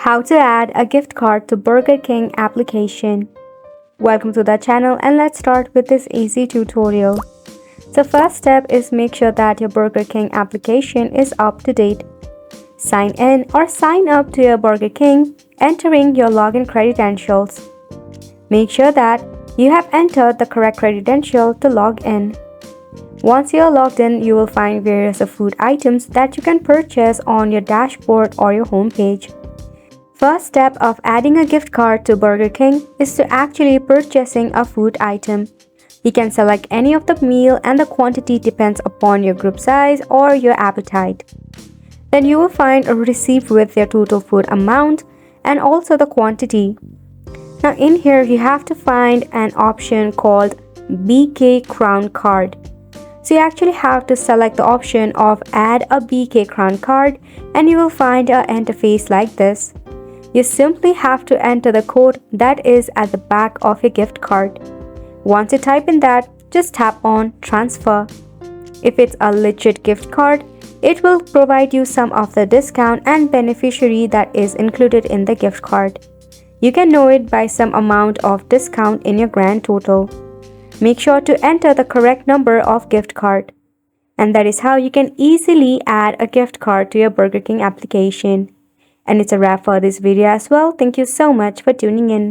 How to add a gift card to Burger King application. Welcome to the channel and let's start with this easy tutorial. So first step is make sure that your Burger King application is up to date. Sign in or sign up to your Burger King entering your login credentials. Make sure that you have entered the correct credential to log in. Once you are logged in, you will find various food items that you can purchase on your dashboard or your homepage. First step of adding a gift card to Burger King is to actually purchasing a food item. You can select any of the meal and the quantity depends upon your group size or your appetite. Then you will find a receipt with your total food amount and also the quantity. Now in here you have to find an option called BK Crown Card. So you actually have to select the option of add a BK Crown Card and you will find an interface like this. You simply have to enter the code that is at the back of your gift card. Once you type in that, just tap on transfer. If it's a legit gift card, it will provide you some of the discount and beneficiary that is included in the gift card. You can know it by some amount of discount in your grand total. Make sure to enter the correct number of gift card. And that is how you can easily add a gift card to your Burger King application. And it's a wrap for this video as well. Thank you so much for tuning in.